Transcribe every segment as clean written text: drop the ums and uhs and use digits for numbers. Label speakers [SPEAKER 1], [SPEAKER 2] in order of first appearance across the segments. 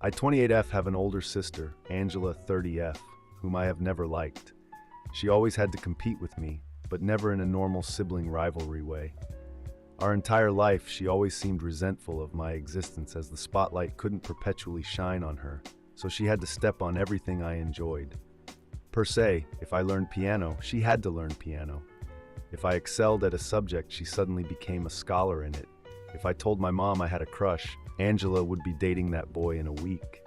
[SPEAKER 1] I 28F have an older sister, Angela 30F, whom I have never liked. She always had to compete with me, but never in a normal sibling rivalry way. Our entire life, she always seemed resentful of my existence as the spotlight couldn't perpetually shine on her, so she had to step on everything I enjoyed. Per se, if I learned piano, she had to learn piano. If I excelled at a subject, she suddenly became a scholar in it. If I told my mom I had a crush, Angela would be dating that boy in a week.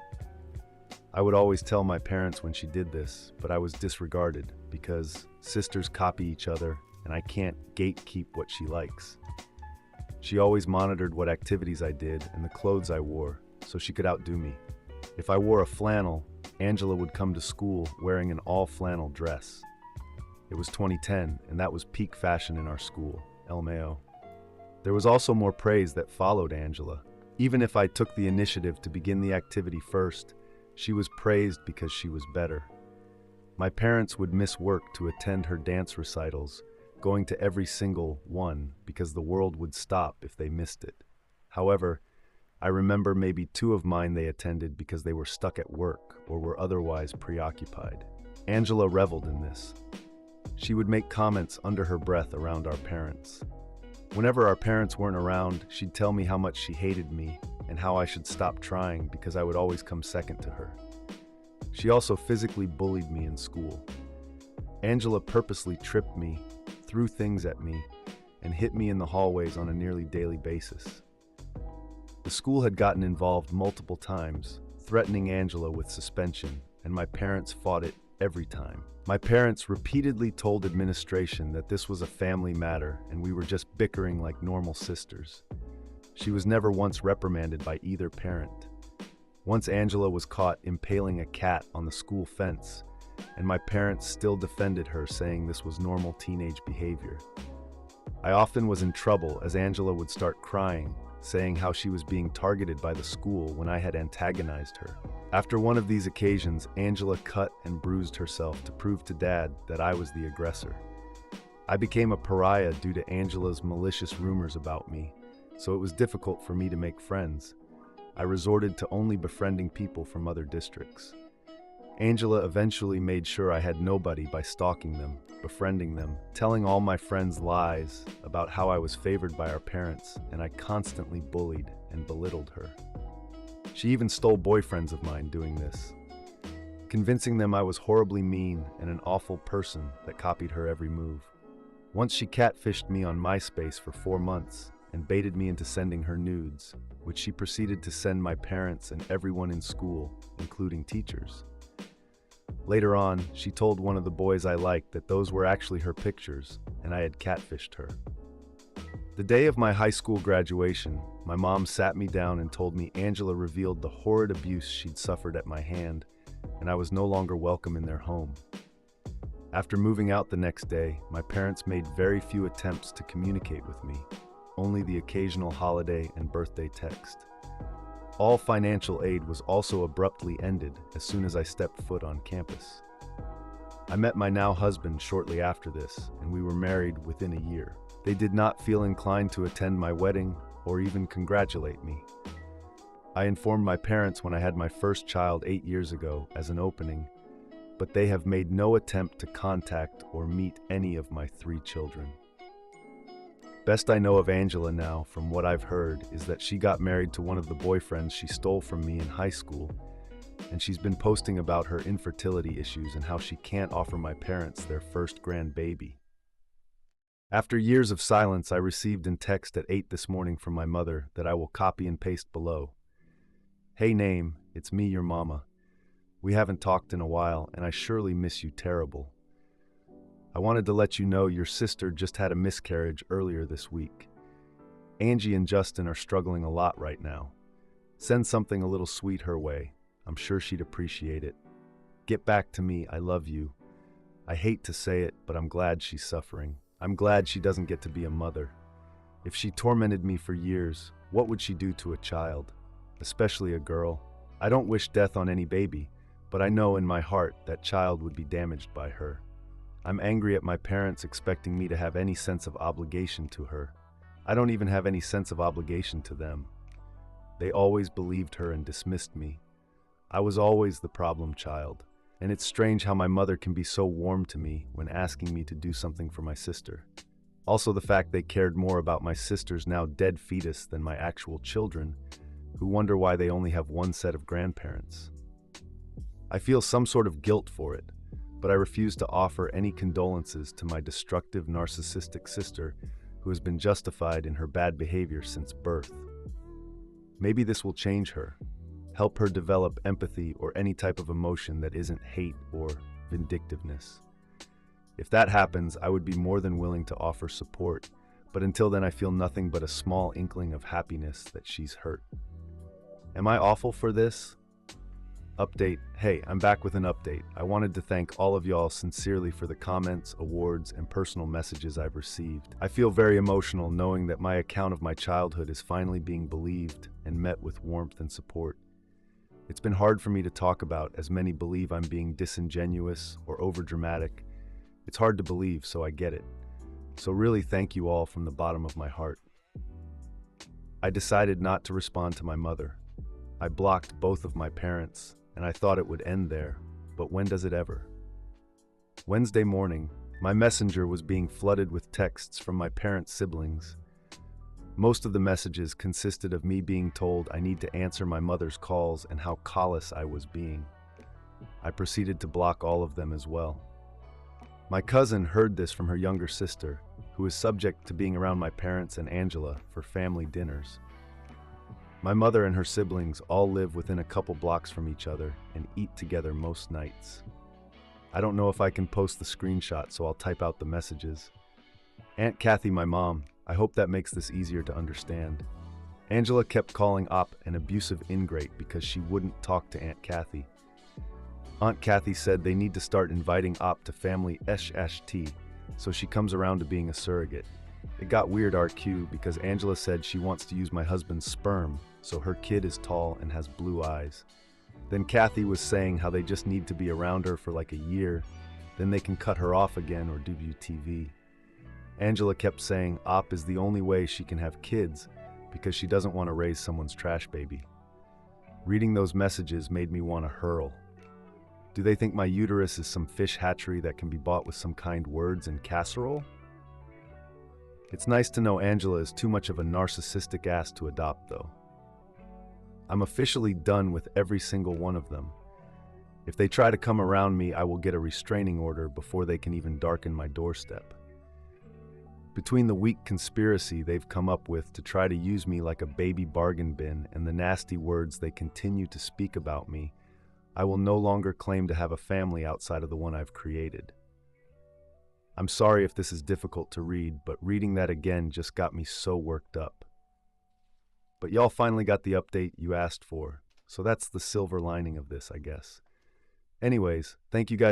[SPEAKER 1] I would always tell my parents when she did this, but I was disregarded because sisters copy each other and I can't gatekeep what she likes. She always monitored what activities I did and the clothes I wore so she could outdo me. If I wore a flannel, Angela would come to school wearing an all-flannel dress. It was 2010, and that was peak fashion in our school, LMAO. There was also more praise that followed Angela. Even if I took the initiative to begin the activity first, she was praised because she was better. My parents would miss work to attend her dance recitals, going to every single one because the world would stop if they missed it. However, I remember maybe 2 of mine they attended because they were stuck at work or were otherwise preoccupied. Angela reveled in this. She would make comments under her breath around our parents. Whenever our parents weren't around, she'd tell me how much she hated me and how I should stop trying because I would always come second to her. She also physically bullied me in school. Angela purposely tripped me, threw things at me, and hit me in the hallways on a nearly daily basis. The school had gotten involved multiple times, threatening Angela with suspension, and my parents fought it every time. My parents repeatedly told administration that this was a family matter and we were just bickering like normal sisters. She was never once reprimanded by either parent. Once Angela was caught impaling a cat on the school fence, and my parents still defended her, saying this was normal teenage behavior. I often was in trouble as Angela would start crying, saying how she was being targeted by the school when I had antagonized her. After one of these occasions, Angela cut and bruised herself to prove to Dad that I was the aggressor. I became a pariah due to Angela's malicious rumors about me, so it was difficult for me to make friends. I resorted to only befriending people from other districts. Angela eventually made sure I had nobody by stalking them, befriending them, telling all my friends lies about how I was favored by our parents, and I constantly bullied and belittled her. She even stole boyfriends of mine doing this, convincing them I was horribly mean and an awful person that copied her every move. Once she catfished me on MySpace for 4 months and baited me into sending her nudes, which she proceeded to send my parents and everyone in school, including teachers. Later on, she told one of the boys I liked that those were actually her pictures and I had catfished her. The day of my high school graduation, my mom sat me down and told me Angela revealed the horrid abuse she'd suffered at my hand, and I was no longer welcome in their home. After moving out the next day, my parents made very few attempts to communicate with me, only the occasional holiday and birthday text. All financial aid was also abruptly ended as soon as I stepped foot on campus. I met my now husband shortly after this, and we were married within a year. They did not feel inclined to attend my wedding or even congratulate me. I informed my parents when I had my first child 8 years ago as an opening, but they have made no attempt to contact or meet any of my 3 children. Best I know of Angela now, from what I've heard, is that she got married to one of the boyfriends she stole from me in high school, and she's been posting about her infertility issues and how she can't offer my parents their first grandbaby. After years of silence, I received in text at 8 this morning from my mother that I will copy and paste below. Hey name, it's me, your mama. We haven't talked in a while, and I surely miss you terrible. I wanted to let you know your sister just had a miscarriage earlier this week. Angie and Justin are struggling a lot right now. Send something a little sweet her way. I'm sure she'd appreciate it. Get back to me, I love you. I hate to say it, but I'm glad she's suffering. I'm glad she doesn't get to be a mother. If she tormented me for years, what would she do to a child? Especially a girl. I don't wish death on any baby, but I know in my heart that child would be damaged by her. I'm angry at my parents expecting me to have any sense of obligation to her. I don't even have any sense of obligation to them. They always believed her and dismissed me. I was always the problem child, and it's strange how my mother can be so warm to me when asking me to do something for my sister. Also, the fact they cared more about my sister's now dead fetus than my actual children, who wonder why they only have one set of grandparents. I feel some sort of guilt for it, but I refuse to offer any condolences to my destructive narcissistic sister who has been justified in her bad behavior since birth. Maybe this will change her, help her develop empathy or any type of emotion that isn't hate or vindictiveness. If that happens, I would be more than willing to offer support, but until then I feel nothing but a small inkling of happiness that she's hurt. Am I awful for this? Update. Hey, I'm back with an update. I wanted to thank all of y'all sincerely for the comments, awards, and personal messages I've received. I feel very emotional knowing that my account of my childhood is finally being believed and met with warmth and support. It's been hard for me to talk about, as many believe I'm being disingenuous or overdramatic. It's hard to believe, so I get it. So really thank you all from the bottom of my heart. I decided not to respond to my mother. I blocked both of my parents, and I thought it would end there, but when does it ever? Wednesday morning, my messenger was being flooded with texts from my parents' siblings. Most of the messages consisted of me being told I need to answer my mother's calls and how callous I was being. I proceeded to block all of them as well. My cousin heard this from her younger sister, who is subject to being around my parents and Angela for family dinners. My mother and her siblings all live within a couple blocks from each other and eat together most nights. I don't know if I can post the screenshot, so I'll type out the messages. Aunt Kathy, my mom, I hope that makes this easier to understand. Angela kept calling Op an abusive ingrate because she wouldn't talk to Aunt Kathy. Aunt Kathy said they need to start inviting Op to family SHT, so she comes around to being a surrogate. It got weird RQ because Angela said she wants to use my husband's sperm, so her kid is tall and has blue eyes. Then Kathy was saying how they just need to be around her for like a year, then they can cut her off again or do TV. Angela kept saying Op is the only way she can have kids because she doesn't want to raise someone's trash baby. Reading those messages made me want to hurl. Do they think my uterus is some fish hatchery that can be bought with some kind words and casserole? It's nice to know Angela is too much of a narcissistic ass to adopt, though. I'm officially done with every single one of them. If they try to come around me, I will get a restraining order before they can even darken my doorstep. Between the weak conspiracy they've come up with to try to use me like a baby bargain bin and the nasty words they continue to speak about me, I will no longer claim to have a family outside of the one I've created. I'm sorry if this is difficult to read, but reading that again just got me so worked up. But y'all finally got the update you asked for, so that's the silver lining of this, I guess. Anyways, thank you guys.